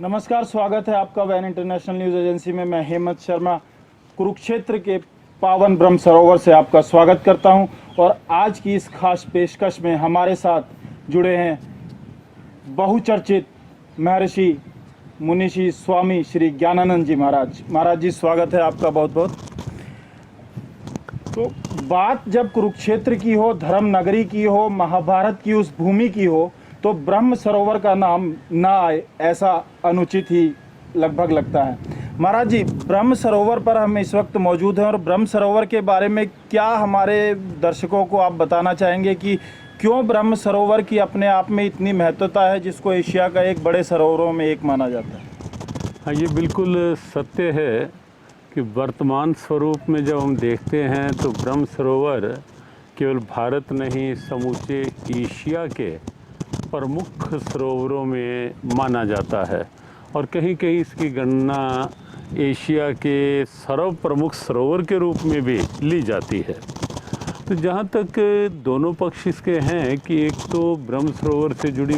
नमस्कार, स्वागत है आपका वैन इंटरनेशनल न्यूज़ एजेंसी में। मैं हेमंत शर्मा कुरुक्षेत्र के पावन ब्रह्म सरोवर से आपका स्वागत करता हूं। और आज की इस खास पेशकश में हमारे साथ जुड़े हैं बहुचर्चित महर्षि मुनिषि स्वामी श्री ज्ञानानंद जी महाराज। महाराज जी, स्वागत है आपका बहुत बहुत। तो बात जब कुरुक्षेत्र की हो, धर्म नगरी की हो, महाभारत की उस भूमि की हो, तो ब्रह्म सरोवर का नाम ना आए ऐसा अनुचित ही लगभग लगता है। महाराज जी, ब्रह्म सरोवर पर हम इस वक्त मौजूद हैं और ब्रह्म सरोवर के बारे में क्या हमारे दर्शकों को आप बताना चाहेंगे कि क्यों ब्रह्म सरोवर की अपने आप में इतनी महत्वता है, जिसको एशिया का एक बड़े सरोवरों में एक माना जाता है? हाँ, ये बिल्कुल सत्य है कि वर्तमान स्वरूप में जब हम देखते हैं तो ब्रह्म सरोवर केवल भारत नहीं, समूचे एशिया के प्रमुख सरोवरों में माना जाता है और कहीं कहीं इसकी गणना एशिया के सर्व प्रमुख सरोवर के रूप में भी ली जाती है। तो जहाँ तक दोनों पक्ष इसके हैं कि एक तो ब्रह्म सरोवर से जुड़ी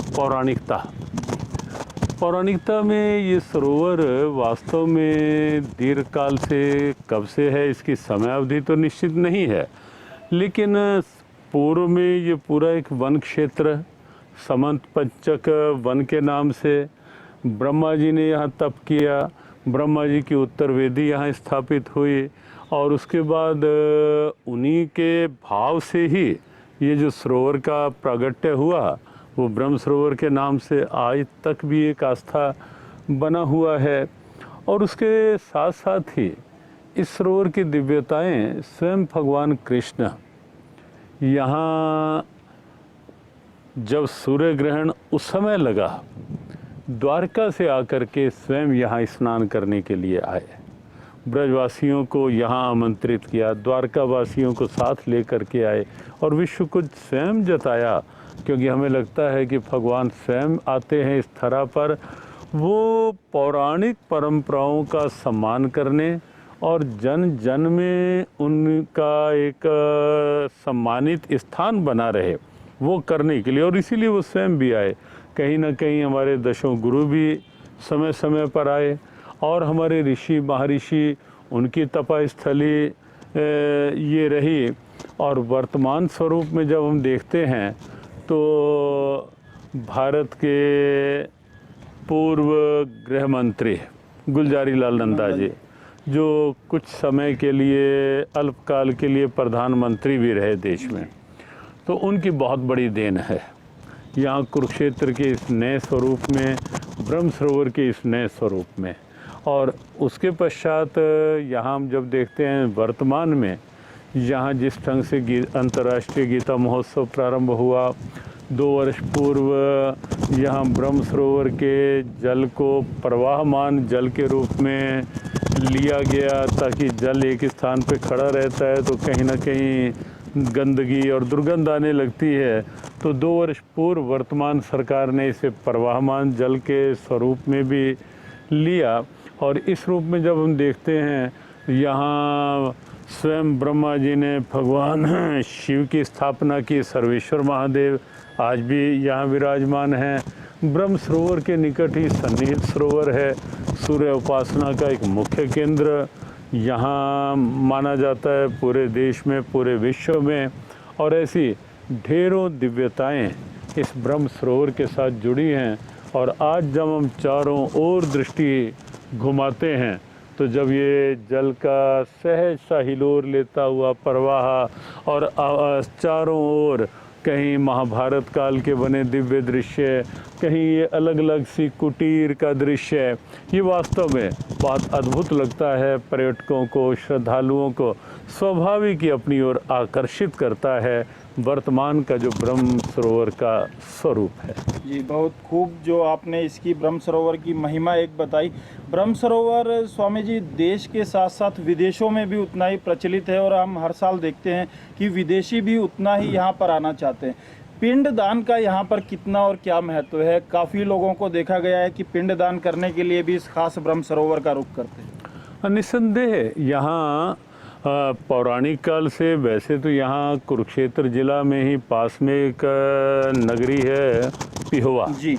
पौराणिकता में ये सरोवर वास्तव में दीर्घकाल से कब से है इसकी समय अवधि तो निश्चित नहीं है, लेकिन पूर्व में ये पूरा एक वन क्षेत्र समंत पंचक वन के नाम से ब्रह्मा जी ने यहाँ तप किया। ब्रह्मा जी की उत्तर वेदी यहाँ स्थापित हुई और उसके बाद उन्हीं के भाव से ही ये जो सरोवर का प्रागट्य हुआ वो ब्रह्म सरोवर के नाम से आज तक भी एक आस्था बना हुआ है। और उसके साथ साथ ही इस सरोवर की दिव्यताएं स्वयं भगवान कृष्ण यहाँ जब सूर्य ग्रहण उस समय लगा, द्वारका से आकर के स्वयं यहाँ स्नान करने के लिए आए, ब्रजवासियों को यहाँ आमंत्रित किया, द्वारका वासियों को साथ लेकर के आए और विश्व को स्वयं जताया, क्योंकि हमें लगता है कि भगवान स्वयं आते हैं इस धरा पर वो पौराणिक परंपराओं का सम्मान करने और जन जन में उनका एक सम्मानित स्थान बना रहे वो करने के लिए, और इसीलिए वो स्वयं भी आए। कहीं ना कहीं हमारे दशों गुरु भी समय समय पर आए और हमारे ऋषि महर्षि उनकी तपस्थली ये रही। और वर्तमान स्वरूप में जब हम देखते हैं तो भारत के पूर्व गृह मंत्री गुलजारी लाल नंदा जी, जो कुछ समय के लिए अल्पकाल के लिए प्रधानमंत्री भी रहे देश में, तो उनकी बहुत बड़ी देन है यहाँ कुरुक्षेत्र के इस नए स्वरूप में, ब्रह्म सरोवर के इस नए स्वरूप में। और उसके पश्चात यहाँ हम जब देखते हैं वर्तमान में यहाँ जिस ढंग से अंतर्राष्ट्रीय गीता महोत्सव प्रारंभ हुआ, 2 वर्ष पूर्व यहाँ ब्रह्म सरोवर के जल को प्रवाहमान जल के रूप में लिया गया ताकि जल एक स्थान पे खड़ा रहता है तो कहीं ना कहीं गंदगी और दुर्गंध आने लगती है। तो 2 वर्ष पूर्व वर्तमान सरकार ने इसे प्रवाहमान जल के स्वरूप में भी लिया और इस रूप में जब हम देखते हैं यहाँ स्वयं ब्रह्मा जी ने भगवान शिव की स्थापना की, सर्वेश्वर महादेव आज भी यहाँ विराजमान हैं। ब्रह्म सरोवर के निकट ही सन्निहित सरोवर है, सूर्य उपासना का एक मुख्य केंद्र यहाँ माना जाता है पूरे देश में, पूरे विश्व में। और ऐसी ढेरों दिव्यताएं इस ब्रह्म सरोवर के साथ जुड़ी हैं। और आज जब हम चारों ओर दृष्टि घुमाते हैं तो जब ये जल का सहज सा हिलोर लेता हुआ प्रवाह और चारों ओर कहीं महाभारत काल के बने दिव्य दृश्य, कहीं ये अलग अलग सी कुटीर का दृश्य, ये वास्तव में बहुत अद्भुत लगता है। पर्यटकों को, श्रद्धालुओं को स्वाभाविक ही अपनी ओर आकर्षित करता है वर्तमान का जो ब्रह्म सरोवर का स्वरूप है। जी, बहुत खूब जो आपने इसकी ब्रह्म सरोवर की महिमा एक बताई। ब्रह्म सरोवर स्वामी जी देश के साथ साथ विदेशों में भी उतना ही प्रचलित है और हम हर साल देखते हैं कि विदेशी भी उतना ही यहाँ पर आना चाहते हैं। पिंड दान का यहाँ पर कितना और क्या महत्व है? काफ़ी लोगों को देखा गया है कि पिंड दान करने के लिए भी इस खास ब्रह्म सरोवर का रुख करते हैं। निस्संदेह यहाँ पौराणिक काल से, वैसे तो यहाँ कुरुक्षेत्र जिला में ही पास में एक नगरी है पिहोवा जी।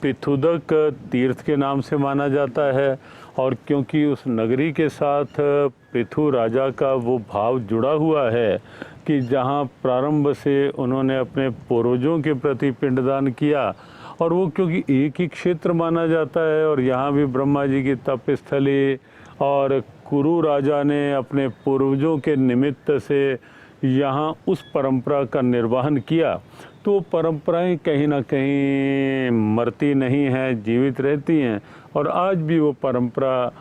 पिथुदक तीर्थ के नाम से माना जाता है, और क्योंकि उस नगरी के साथ पृथु राजा का वो भाव जुड़ा हुआ है कि जहाँ प्रारंभ से उन्होंने अपने पूर्वजों के प्रति पिंडदान किया, और वो क्योंकि एक ही क्षेत्र माना जाता है, और यहाँ भी ब्रह्मा जी की तपस्थली, और कुरु राजा ने अपने पूर्वजों के निमित्त से यहाँ उस परंपरा का निर्वहन किया, तो परंपराएं कहीं ना कहीं मरती नहीं हैं, जीवित रहती हैं। और आज भी वो परंपरा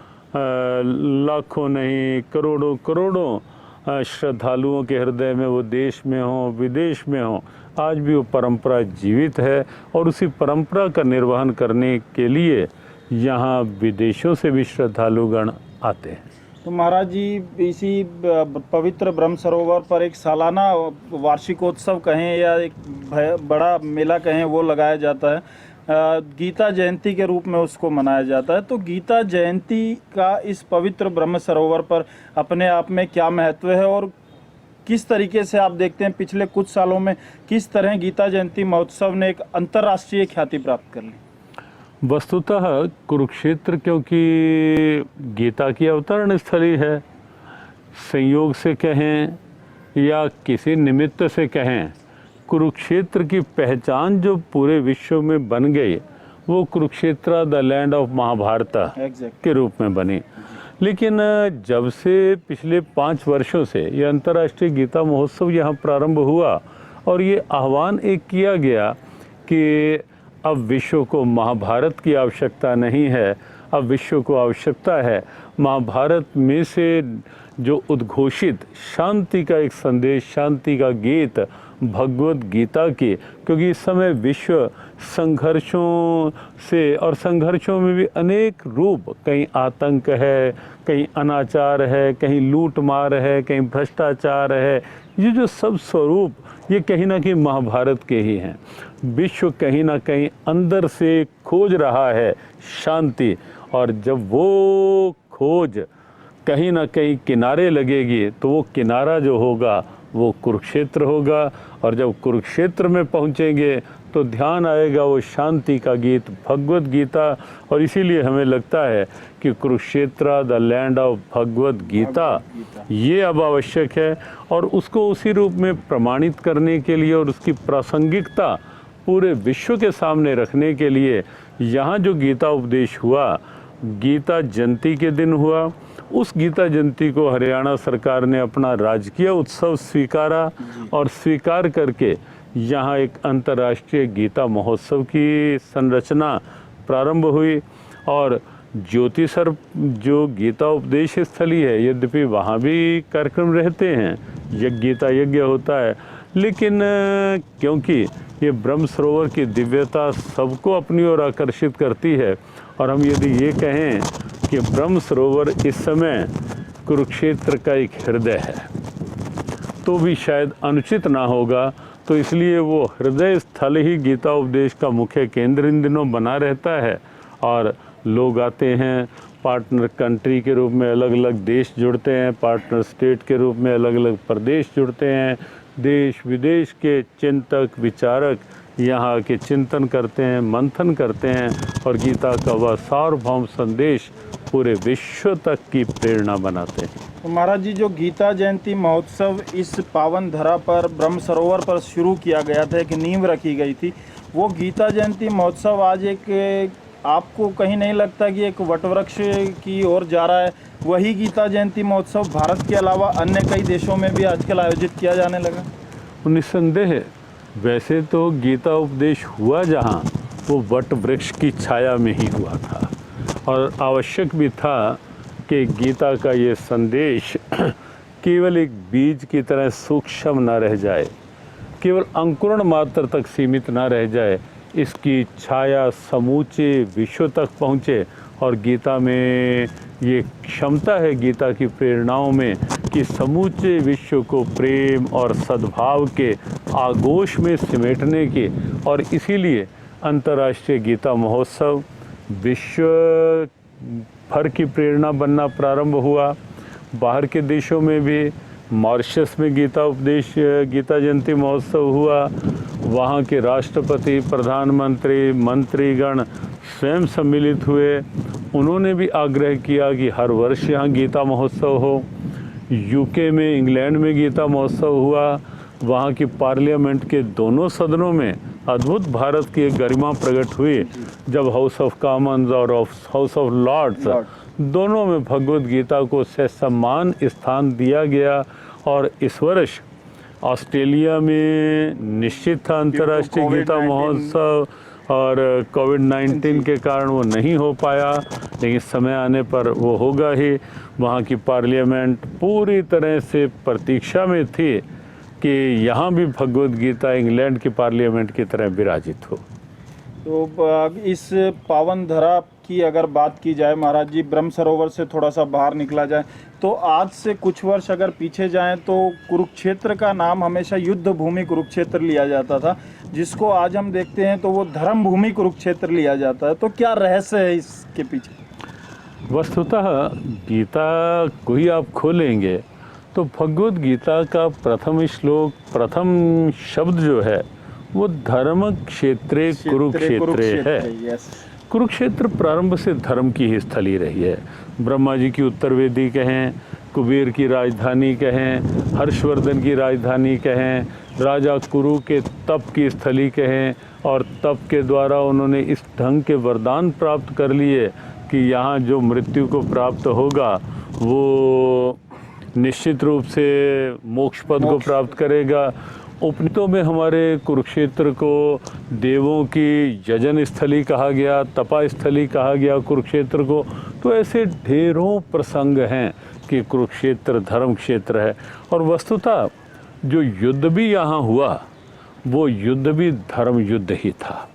लाखों नहीं करोड़ों करोड़ों श्रद्धालुओं के हृदय में, वो देश में हो विदेश में हो, आज भी वो परंपरा जीवित है। और उसी परंपरा का निर्वहन करने के लिए यहाँ विदेशों से भी श्रद्धालुगण आते हैं। तो महाराज जी, इसी पवित्र ब्रह्म सरोवर पर एक सालाना वार्षिकोत्सव कहें या एक बड़ा मेला कहें, वो लगाया जाता है। गीता जयंती के रूप में उसको मनाया जाता है। तो गीता जयंती का इस पवित्र ब्रह्म सरोवर पर अपने आप में क्या महत्व है, और किस तरीके से आप देखते हैं पिछले कुछ सालों में किस तरह गीता जयंती महोत्सव ने एक अंतर्राष्ट्रीय ख्याति प्राप्त कर ली? वस्तुतः कुरुक्षेत्र क्योंकि गीता की अवतरण स्थली है, संयोग से कहें या किसी निमित्त से कहें, कुरुक्षेत्र की पहचान जो पूरे विश्व में बन गई, वो Kurukshetra the land of Mahabharata के रूप में बनी। लेकिन जब से पिछले 5 वर्षों से ये अंतर्राष्ट्रीय गीता महोत्सव यहाँ प्रारंभ हुआ, और ये आह्वान एक किया गया कि अब विश्व को महाभारत की आवश्यकता नहीं है, अब विश्व को आवश्यकता है महाभारत में से जो उद्घोषित शांति का एक संदेश, शांति का गीत भगवत गीता की, क्योंकि इस समय विश्व संघर्षों से, और संघर्षों में भी अनेक रूप, कहीं आतंक है, कहीं अनाचार है, कहीं लूट मार है, कहीं भ्रष्टाचार है, ये जो सब स्वरूप ये कहीं ना कहीं महाभारत के ही हैं। विश्व कहीं ना कहीं अंदर से खोज रहा है शांति, और जब वो खोज कहीं ना कहीं किनारे लगेगी, तो वो किनारा जो होगा वो कुरुक्षेत्र होगा। और जब कुरुक्षेत्र में पहुंचेंगे तो ध्यान आएगा वो शांति का गीत भगवत गीता, और इसीलिए हमें लगता है कि Kurukshetra the land of Bhagavad Gita ये अब आवश्यक है। और उसको उसी रूप में प्रमाणित करने के लिए और उसकी प्रासंगिकता पूरे विश्व के सामने रखने के लिए यहाँ जो गीता उपदेश हुआ, गीता जयंती के दिन हुआ, उस गीता जयंती को हरियाणा सरकार ने अपना राजकीय उत्सव स्वीकारा, और स्वीकार करके यहाँ एक अंतर्राष्ट्रीय गीता महोत्सव की संरचना प्रारंभ हुई। और ज्योतिसर जो गीता उपदेश स्थली है, यद्यपि वहाँ भी कार्यक्रम रहते हैं, गीता यज्ञ होता है, लेकिन क्योंकि ये ब्रह्म सरोवर की दिव्यता सबको अपनी ओर आकर्षित करती है, और हम यदि ये कहें कि ब्रह्म सरोवर इस समय कुरुक्षेत्र का एक हृदय है, तो भी शायद अनुचित ना होगा। तो इसलिए वो हृदय स्थल ही गीता उपदेश का मुख्य केंद्र इन दिनों बना रहता है, और लोग आते हैं, पार्टनर कंट्री के रूप में अलग अलग देश जुड़ते हैं, पार्टनर स्टेट के रूप में अलग अलग प्रदेश जुड़ते हैं, देश विदेश के चिंतक विचारक यहाँ के चिंतन करते हैं, मंथन करते हैं, और गीता का वह सार्वभौम संदेश पूरे विश्व तक की प्रेरणा बनाते हैं। तो महाराज जी, जो गीता जयंती महोत्सव इस पावन धरा पर ब्रह्म सरोवर पर शुरू किया गया था, एक नींव रखी गई थी, वो गीता जयंती महोत्सव आज एक आपको कहीं नहीं लगता कि एक वटवृक्ष की ओर जा रहा है? वही गीता जयंती महोत्सव भारत के अलावा अन्य कई देशों में भी आजकल आयोजित किया जाने लगा। निस्संदेह वैसे तो गीता उपदेश हुआ जहाँ, वो वट वृक्ष की छाया में ही हुआ था, और आवश्यक भी था कि गीता का ये संदेश केवल एक बीज की तरह सूक्ष्म न रह जाए, केवल अंकुरण मात्र तक सीमित न रह जाए, इसकी छाया समूचे विश्व तक पहुँचे। और गीता में ये क्षमता है, गीता की प्रेरणाओं में, कि समूचे विश्व को प्रेम और सद्भाव के आगोश में सिमेटने की। और इसीलिए अंतर्राष्ट्रीय गीता महोत्सव विश्व भर की प्रेरणा बनना प्रारंभ हुआ। बाहर के देशों में भी, मॉरिशस में गीता जयंती महोत्सव हुआ, वहाँ के राष्ट्रपति, प्रधानमंत्री, मंत्रीगण स्वयं सम्मिलित हुए। उन्होंने भी आग्रह किया कि हर वर्ष यहाँ गीता महोत्सव हो। यूके में, इंग्लैंड में गीता महोत्सव हुआ। वहाँ की पार्लियामेंट के दोनों सदनों में अद्भुत भारत की एक गरिमा प्रकट हुई जब हाउस ऑफ कॉमन्स और हाउस ऑफ लॉर्ड्स दोनों में भगवत गीता को सम्मान स्थान दिया गया। और इस वर्ष ऑस्ट्रेलिया में निश्चित था अंतर्राष्ट्रीय गीता महोत्सव, और कोविड-19 के कारण वो नहीं हो पाया, लेकिन समय आने पर वो होगा ही। वहाँ की पार्लियामेंट पूरी तरह से प्रतीक्षा में थी कि यहाँ भी भगवत गीता इंग्लैंड की पार्लियामेंट की तरह विराजित हो। तो इस पावन धरा की अगर बात की जाए महाराज जी, ब्रह्म सरोवर से थोड़ा सा बाहर निकला जाए तो आज से कुछ वर्ष अगर पीछे जाएं तो कुरुक्षेत्र का नाम हमेशा युद्ध भूमि कुरुक्षेत्र लिया जाता था, जिसको आज हम देखते हैं तो वो धर्म भूमि कुरुक्षेत्र लिया जाता है। तो क्या रहस्य है इसके पीछे? वस्तुतः गीता को ही आप खोलेंगे तो भगवत गीता का प्रथम श्लोक, प्रथम शब्द जो है वो धर्म क्षेत्रे कुरुक्षेत्रे है। कुरुक्षेत्र प्रारंभ से धर्म की ही स्थली रही है। ब्रह्मा जी की उत्तरवेदी कहें, कुबेर की राजधानी कहें, हर्षवर्धन की राजधानी कहें, राजा कुरु के तप की स्थली कहें, और तप के द्वारा उन्होंने इस ढंग के वरदान प्राप्त कर लिए कि यहाँ जो मृत्यु को प्राप्त होगा वो निश्चित रूप से मोक्ष पद को प्राप्त करेगा। उपनिषदों में हमारे कुरुक्षेत्र को देवों की यजन स्थली कहा गया, तपा स्थली कहा गया कुरुक्षेत्र को। तो ऐसे ढेरों प्रसंग हैं कि कुरुक्षेत्र धर्म क्षेत्र है। और वस्तुतः जो युद्ध भी यहाँ हुआ वो युद्ध भी धर्म युद्ध ही था।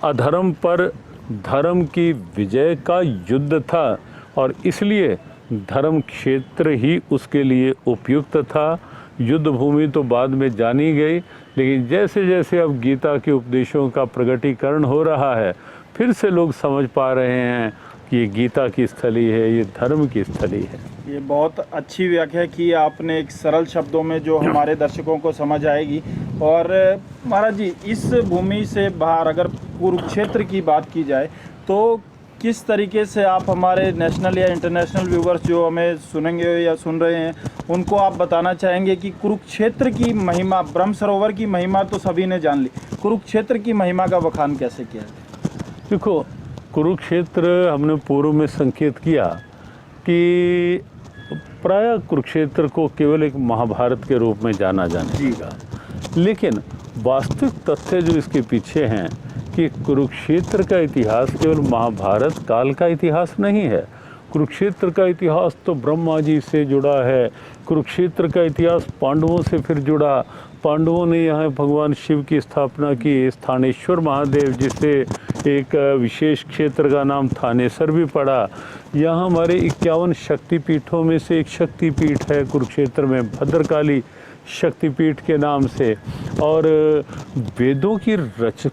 अधर्म पर धर्म की विजय का युद्ध था, और इसलिए धर्म क्षेत्र ही उसके लिए उपयुक्त था। युद्ध भूमि तो बाद में जानी गई, लेकिन जैसे जैसे अब गीता के उपदेशों का प्रकटीकरण हो रहा है, फिर से लोग समझ पा रहे हैं कि ये गीता की स्थली है, ये धर्म की स्थली है। ये बहुत अच्छी व्याख्या की आपने, एक सरल शब्दों में जो हमारे दर्शकों को समझ आएगी। और महाराज जी, इस भूमि से बाहर अगर कुरुक्षेत्र की बात की जाए तो किस तरीके से आप हमारे नेशनल या इंटरनेशनल व्यूवर्स जो हमें सुनेंगे या सुन रहे हैं उनको आप बताना चाहेंगे कि कुरुक्षेत्र की महिमा, ब्रह्म सरोवर की महिमा तो सभी ने जान ली, कुरुक्षेत्र की महिमा का बखान कैसे किया है? देखो, कुरुक्षेत्र हमने पूर्व में संकेत किया कि प्रायः कुरुक्षेत्र को केवल एक महाभारत के रूप में जाना जानेगा, लेकिन वास्तविक तथ्य जो इसके पीछे हैं कि कुरुक्षेत्र का इतिहास केवल महाभारत काल का इतिहास नहीं है। कुरुक्षेत्र का इतिहास तो ब्रह्मा जी से जुड़ा है। कुरुक्षेत्र का इतिहास पांडवों से फिर जुड़ा। पांडवों ने यहाँ भगवान शिव की स्थापना की। स्थानेश्वर महादेव, जिसे एक विशेष क्षेत्र का नाम थानेसर भी पड़ा। यहाँ हमारे 51 शक्तिपीठों में से एक शक्तिपीठ है कुरुक्षेत्र में, भद्रकाली शक्तिपीठ के नाम से। और वेदों की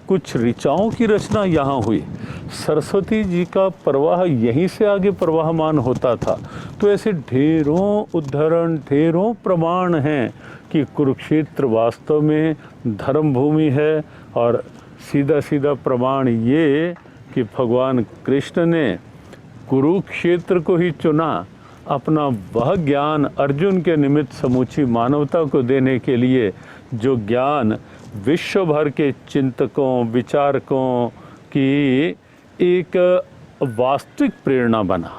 कुछ ऋचाओं की रचना यहाँ हुई। सरस्वती जी का प्रवाह यहीं से आगे प्रवाहमान होता था। तो ऐसे ढेरों उदाहरण, ढेरों प्रमाण हैं कि कुरुक्षेत्र वास्तव में धर्म भूमि है। और सीधा सीधा प्रमाण ये कि भगवान कृष्ण ने कुरुक्षेत्र को ही चुना अपना वह ज्ञान अर्जुन के निमित्त समूची मानवता को देने के लिए, जो ज्ञान विश्व भर के चिंतकों, विचारकों की एक वास्तविक प्रेरणा बना।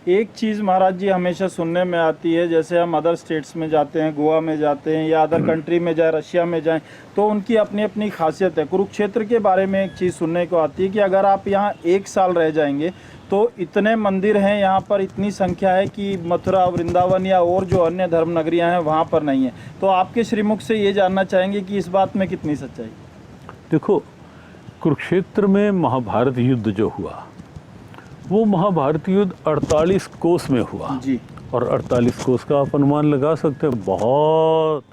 एक चीज़ महाराज जी हमेशा सुनने में आती है, जैसे हम अदर स्टेट्स में जाते हैं, गोवा में जाते हैं या अदर कंट्री में जाए, रशिया में जाएं, तो उनकी अपनी अपनी खासियत है। कुरुक्षेत्र के बारे में एक चीज़ सुनने को आती है कि अगर आप यहाँ 1 साल रह जाएंगे तो इतने मंदिर हैं यहाँ पर, इतनी संख्या है कि मथुरा, वृंदावन या और जो अन्य धर्म नगरियाँ हैं वहाँ पर नहीं है। तो आपके श्रीमुख से ये जानना चाहेंगे कि इस बात में कितनी सच्चाई? देखो, कुरुक्षेत्र में महाभारत युद्ध जो हुआ वो महाभारत युद्ध 48 कोस में हुआ जी। और 48 कोस का आप अनुमान लगा सकते हैं, बहुत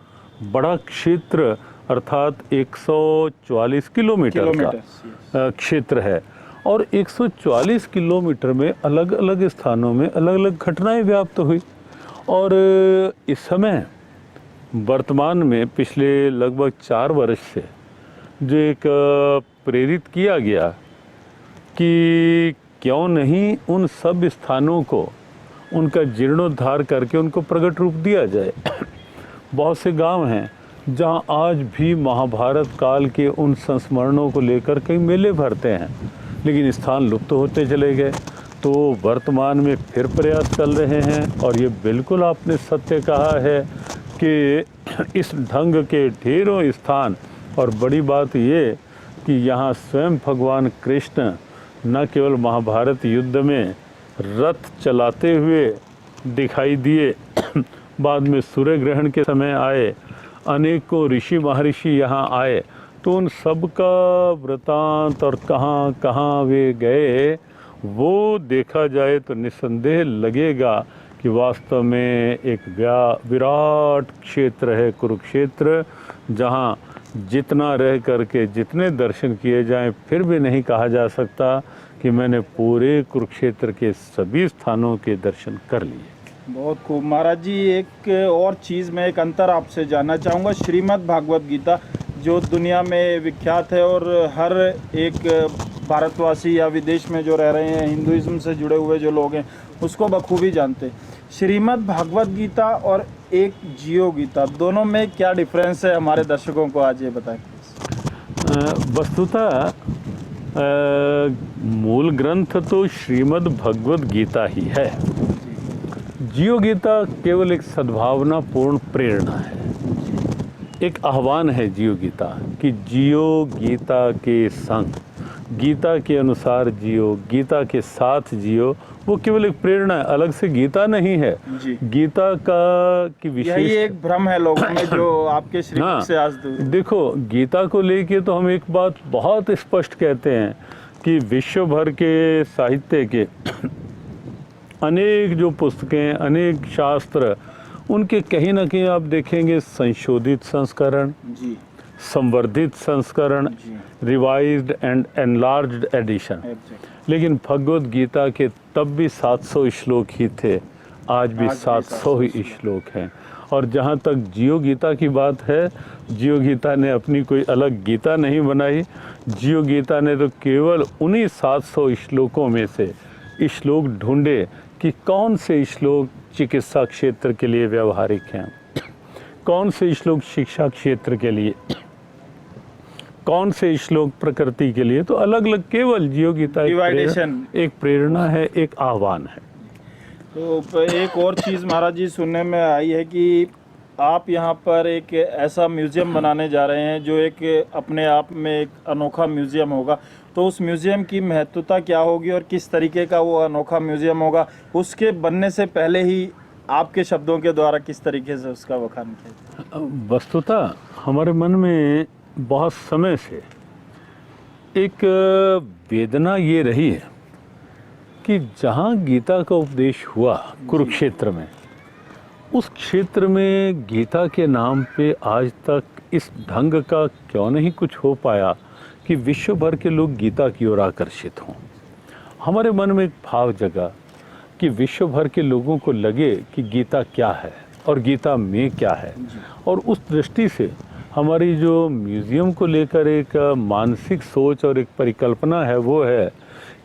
बड़ा क्षेत्र, अर्थात 144 किलोमीटर का क्षेत्र है। और 144 किलोमीटर में अलग अलग स्थानों में अलग अलग घटनाएं व्याप्त हुई। और इस समय वर्तमान में पिछले लगभग 4 वर्ष से जो एक प्रेरित किया गया कि क्यों नहीं उन सब स्थानों को उनका जीर्णोद्धार करके उनको प्रकट रूप दिया जाए। बहुत से गांव हैं जहां आज भी महाभारत काल के उन संस्मरणों को लेकर कई मेले भरते हैं, लेकिन स्थान लुप्त होते चले गए। तो वर्तमान में फिर प्रयास चल रहे हैं और ये बिल्कुल आपने सत्य कहा है कि इस ढंग के ढेरों स्थान, और बड़ी बात ये कि यहाँ स्वयं भगवान कृष्ण न केवल महाभारत युद्ध में रथ चलाते हुए दिखाई दिए, बाद में सूर्य ग्रहण के समय आए, अनेकों ऋषि महर्षि यहाँ आए, तो उन सब का वृतांत और कहाँ कहाँ वे गए वो देखा जाए तो निस्संदेह लगेगा कि वास्तव में एक विराट क्षेत्र है कुरुक्षेत्र, जहाँ जितना रह करके जितने दर्शन किए जाएं फिर भी नहीं कहा जा सकता कि मैंने पूरे कुरुक्षेत्र के सभी स्थानों के दर्शन कर लिए। बहुत खूब महाराज जी। एक और चीज़ मैं एक अंतर आपसे जानना चाहूँगा। श्रीमद् भागवत गीता जो दुनिया में विख्यात है और हर एक भारतवासी या विदेश में जो रह रहे हैं हिंदुइज्म से जुड़े हुए जो लोग हैं उसको बखूबी जानते हैं। श्रीमद् भागवत गीता और एक जियो गीता, दोनों में क्या डिफरेंस है हमारे दर्शकों को आज ये बताएं। वस्तुतः मूल ग्रंथ तो श्रीमद् भगवत गीता ही है। जियो गीता केवल एक सद्भावनापूर्ण प्रेरणा है, एक आह्वान है जियो गीता कि जियो गीता के संग, गीता के अनुसार जियो, गीता के साथ जियो। वो केवल एक प्रेरणा है, अलग से गीता नहीं है जी। गीता का की विशेष यही एक भ्रम है लोगों में जो आपके श्रीमुख से आज दूर। देखो गीता को लेके तो हम एक बात बहुत स्पष्ट कहते हैं कि विश्व भर के साहित्य के अनेक जो पुस्तकें, अनेक शास्त्र, उनके कहीं ना कहीं आप देखेंगे संशोधित संस्करण जी, संवर्धित संस्करण, रिवाइज्ड एंड एनलार्ज्ड एडिशन। लेकिन भगवत गीता के तब भी 700 श्लोक ही थे, आज भी 700 ही श्लोक हैं। और जहाँ तक जियो गीता की बात है, जियो गीता ने अपनी कोई अलग गीता नहीं बनाई। जियो गीता ने तो केवल उन्हीं 700 श्लोकों में से श्लोक ढूंढे कि कौन से श्लोक चिकित्सा क्षेत्र के लिए व्यवहारिक हैं, कौन से श्लोक शिक्षा क्षेत्र के लिए, कौन से श्लोक प्रकृति के लिए। तो अलग अलग केवल जियो गीता एक प्रेरणा है, एक आह्वान है। तो एक और चीज़ महाराज जी सुनने में आई है कि आप यहाँ पर एक ऐसा म्यूज़ियम बनाने जा रहे हैं जो एक अपने आप में एक अनोखा म्यूज़ियम होगा। तो उस म्यूज़ियम की महत्वता क्या होगी और किस तरीके का वो अनोखा म्यूज़ियम होगा, उसके बनने से पहले ही आपके शब्दों के द्वारा किस तरीके से उसका बखान किया? वस्तुतः हमारे मन में बहुत समय से एक वेदना ये रही है कि जहाँ गीता का उपदेश हुआ कुरुक्षेत्र में, उस क्षेत्र में गीता के नाम पे आज तक इस ढंग का क्यों नहीं कुछ हो पाया कि विश्व भर के लोग गीता की ओर आकर्षित हों। हमारे मन में एक भाव जगा कि विश्व भर के लोगों को लगे कि गीता क्या है और गीता में क्या है। और उस दृष्टि से हमारी जो म्यूज़ियम को लेकर एक मानसिक सोच और एक परिकल्पना है वो है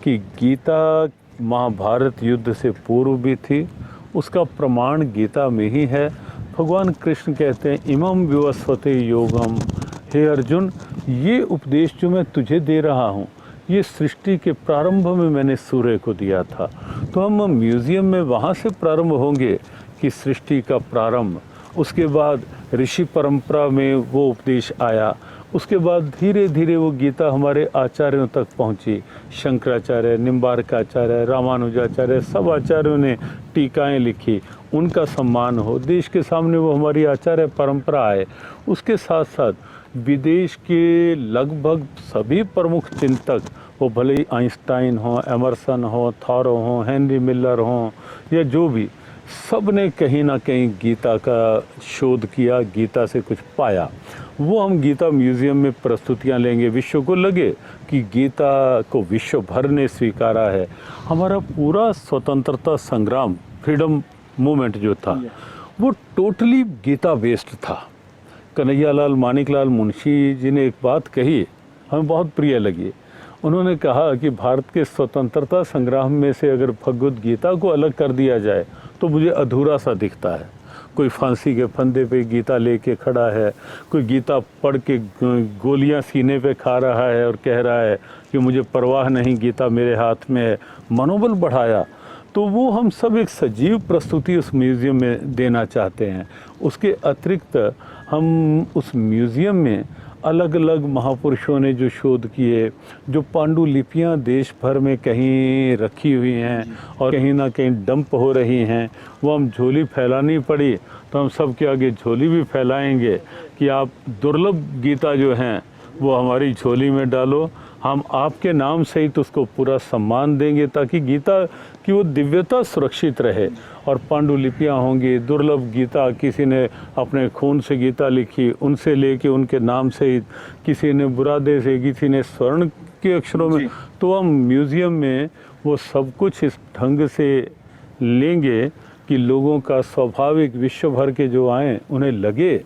कि गीता महाभारत युद्ध से पूर्व भी थी, उसका प्रमाण गीता में ही है। भगवान कृष्ण कहते हैं इमं विवस्वते योगम, हे अर्जुन ये उपदेश जो मैं तुझे दे रहा हूँ ये सृष्टि के प्रारंभ में मैंने सूर्य को दिया था। तो हम म्यूज़ियम में वहाँ से प्रारंभ होंगे कि सृष्टि का प्रारंभ, उसके बाद ऋषि परंपरा में वो उपदेश आया, उसके बाद धीरे धीरे वो गीता हमारे आचार्यों तक पहुंची। शंकराचार्य, निम्बार्काचार्य, रामानुजाचार्य, सब आचार्यों ने टीकाएं लिखी, उनका सम्मान हो। देश के सामने वो हमारी आचार्य परंपरा आए। उसके साथ साथ विदेश के लगभग सभी प्रमुख चिंतक, वो भले ही आइंस्टाइन हो, एमर्सन हो, थॉरो हो, हेनरी मिलर हो या जो भी, सब ने कहीं ना कहीं गीता का शोध किया, गीता से कुछ पाया। वो हम गीता म्यूज़ियम में प्रस्तुतियाँ लेंगे, विश्व को लगे कि गीता को विश्व भर ने स्वीकारा है। हमारा पूरा स्वतंत्रता संग्राम, फ्रीडम मूवमेंट जो था वो टोटली गीता बेस्ड था। कन्हैयालाल मानिकलाल मुंशी जी ने एक बात कही, हमें बहुत प्रिय लगी। उन्होंने कहा कि भारत के स्वतंत्रता संग्राम में से अगर भगवद गीता को अलग कर दिया जाए तो मुझे अधूरा सा दिखता है। कोई फांसी के फंदे पे गीता लेके खड़ा है, कोई गीता पढ़ के गोलियां सीने पे खा रहा है और कह रहा है कि मुझे परवाह नहीं, गीता मेरे हाथ में है, मनोबल बढ़ाया। तो वो हम सब एक सजीव प्रस्तुति उस म्यूज़ियम में देना चाहते हैं। उसके अतिरिक्त हम उस म्यूज़ियम में अलग अलग महापुरुषों ने जो शोध किए, जो पांडुलिपियाँ देश भर में कहीं रखी हुई हैं और कहीं ना कहीं डंप हो रही हैं, वो हम झोली फैलानी पड़ी तो हम सब के आगे झोली भी फैलाएंगे कि आप दुर्लभ गीता जो हैं वो हमारी झोली में डालो। हम आपके नाम सहित उसको पूरा सम्मान देंगे ताकि गीता की वो दिव्यता सुरक्षित रहे। और पांडुलिपियाँ होंगी, दुर्लभ गीता, किसी ने अपने खून से गीता लिखी, उनसे लेके उनके नाम सहित, किसी ने बुरादे से, किसी ने स्वर्ण के अक्षरों में, तो हम म्यूज़ियम में वो सब कुछ इस ढंग से लेंगे कि लोगों का स्वाभाविक विश्व भर के जो आएँ उन्हें लगे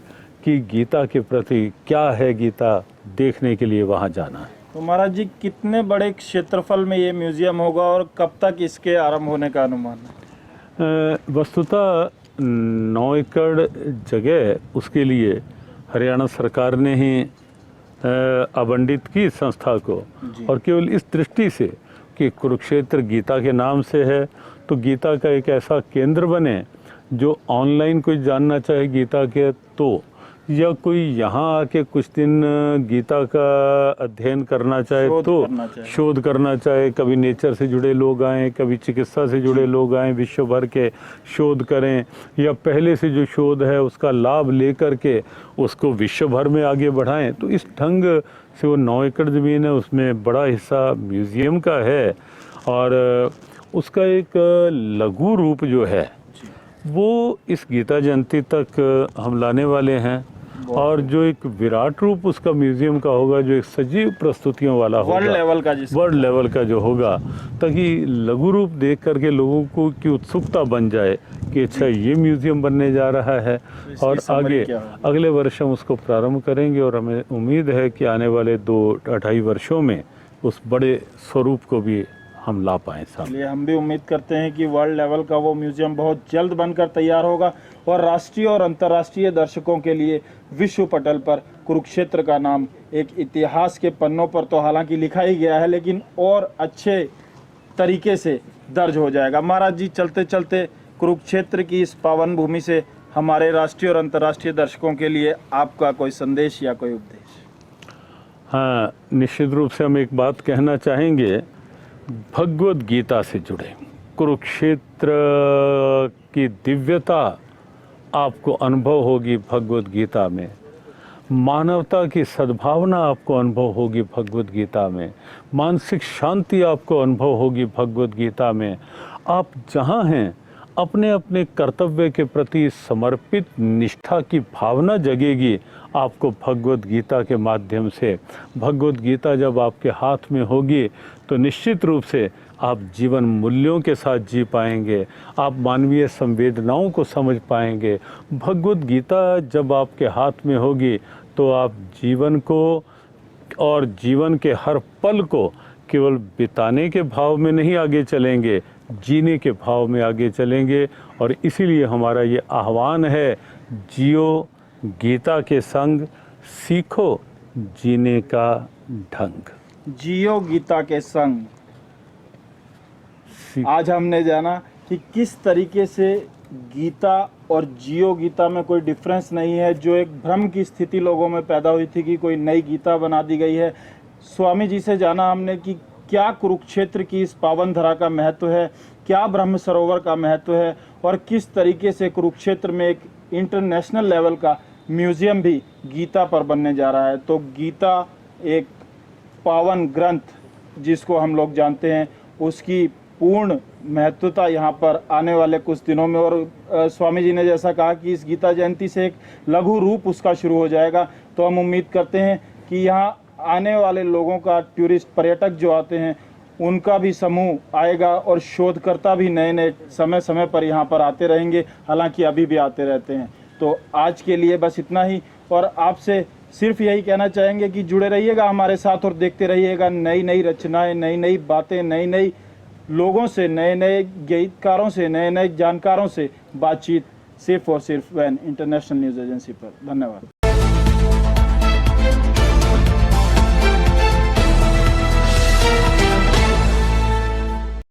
कि गीता के प्रति क्या है, गीता देखने के लिए वहाँ जाना है। तो महाराज जी, कितने बड़े क्षेत्रफल में ये म्यूजियम होगा और कब तक इसके आरंभ होने का अनुमान है? वस्तुतः 9 एकड़ जगह उसके लिए हरियाणा सरकार ने ही आवंटित की संस्था को, और केवल इस दृष्टि से कि कुरुक्षेत्र गीता के नाम से है, तो गीता का एक ऐसा केंद्र बने जो ऑनलाइन कोई जानना चाहे गीता के, तो या कोई यहाँ आके कुछ दिन गीता का अध्ययन करना चाहे तो शोध करना चाहे, कभी नेचर से जुड़े लोग आएँ, कभी चिकित्सा से जुड़े लोग आएँ, विश्व भर के शोध करें, या पहले से जो शोध है उसका लाभ लेकर के उसको विश्व भर में आगे बढ़ाएं। तो इस ढंग से वो 9 एकड़ ज़मीन है, उसमें बड़ा हिस्सा म्यूज़ियम का है, और उसका एक लघु रूप जो है वो इस गीता जयंती तक हम लाने वाले हैं, और जो एक विराट रूप उसका म्यूज़ियम का होगा, जो एक सजीव प्रस्तुतियों वाला होगा, वर्ल्ड लेवल का जो होगा, ताकि लघु रूप देख करके लोगों को की उत्सुकता बन जाए कि अच्छा ये म्यूज़ियम बनने जा रहा है। और आगे अगले वर्ष हम उसको प्रारंभ करेंगे, और हमें उम्मीद है कि आने वाले 2-2.5 वर्षों में उस बड़े स्वरूप को भी हम ला पाएँ सामने। हम भी उम्मीद करते हैं कि वर्ल्ड लेवल का वो म्यूजियम बहुत जल्द बनकर तैयार होगा और राष्ट्रीय और अंतर्राष्ट्रीय दर्शकों के लिए विश्व पटल पर कुरुक्षेत्र का नाम एक इतिहास के पन्नों पर तो हालांकि लिखा ही गया है, लेकिन और अच्छे तरीके से दर्ज हो जाएगा। महाराज जी, चलते चलते कुरुक्षेत्र की इस पावन भूमि से हमारे राष्ट्रीय और अंतर्राष्ट्रीय दर्शकों के लिए आपका कोई संदेश या कोई उपदेश? हाँ, निश्चित रूप से हम एक बात कहना चाहेंगे, भगवद गीता से जुड़े, कुरुक्षेत्र की दिव्यता आपको अनुभव होगी भगवद गीता में, मानवता की सद्भावना आपको अनुभव होगी भगवद गीता में, मानसिक शांति आपको अनुभव होगी भगवद गीता में। आप जहाँ हैं अपने अपने कर्तव्य के प्रति समर्पित निष्ठा की भावना जगेगी आपको भगवद गीता के माध्यम से। भगवद गीता जब आपके हाथ में होगी तो निश्चित रूप से आप जीवन मूल्यों के साथ जी पाएंगे, आप मानवीय संवेदनाओं को समझ पाएंगे। भगवद गीता जब आपके हाथ में होगी तो आप जीवन को और जीवन के हर पल को केवल बिताने के भाव में नहीं आगे चलेंगे, जीने के भाव में आगे चलेंगे। और इसीलिए हमारा ये आह्वान है, जियो गीता के संग, सीखो जीने का ढंग। जियो गीता के संग। आज हमने जाना कि किस तरीके से गीता और जियो गीता में कोई डिफरेंस नहीं है। जो एक भ्रम की स्थिति लोगों में पैदा हुई थी कि कोई नई गीता बना दी गई है, स्वामी जी से जाना हमने कि क्या कुरुक्षेत्र की इस पावन धरा का महत्व है, क्या ब्रह्म सरोवर का महत्व है, और किस तरीके से कुरुक्षेत्र में एक इंटरनेशनल लेवल का म्यूज़ियम भी गीता पर बनने जा रहा है। तो गीता एक पावन ग्रंथ जिसको हम लोग जानते हैं, उसकी पूर्ण महत्वता यहाँ पर आने वाले कुछ दिनों में, और स्वामी जी ने जैसा कहा कि इस गीता जयंती से एक लघु रूप उसका शुरू हो जाएगा। तो हम उम्मीद करते हैं कि यहाँ आने वाले लोगों का, टूरिस्ट पर्यटक जो आते हैं उनका भी समूह आएगा, और शोधकर्ता भी नए नए समय समय पर यहाँ पर आते रहेंगे, हालांकि अभी भी आते रहते हैं। तो आज के लिए बस इतना ही, और आपसे सिर्फ यही कहना चाहेंगे कि जुड़े रहिएगा हमारे साथ और देखते रहिएगा नई नई रचनाएं, नई नई बातें, नई नई लोगों से, नए नए गीतकारों से, नए नए जानकारों से बातचीत सिर्फ और सिर्फ वैन इंटरनेशनल न्यूज़ एजेंसी पर। धन्यवाद।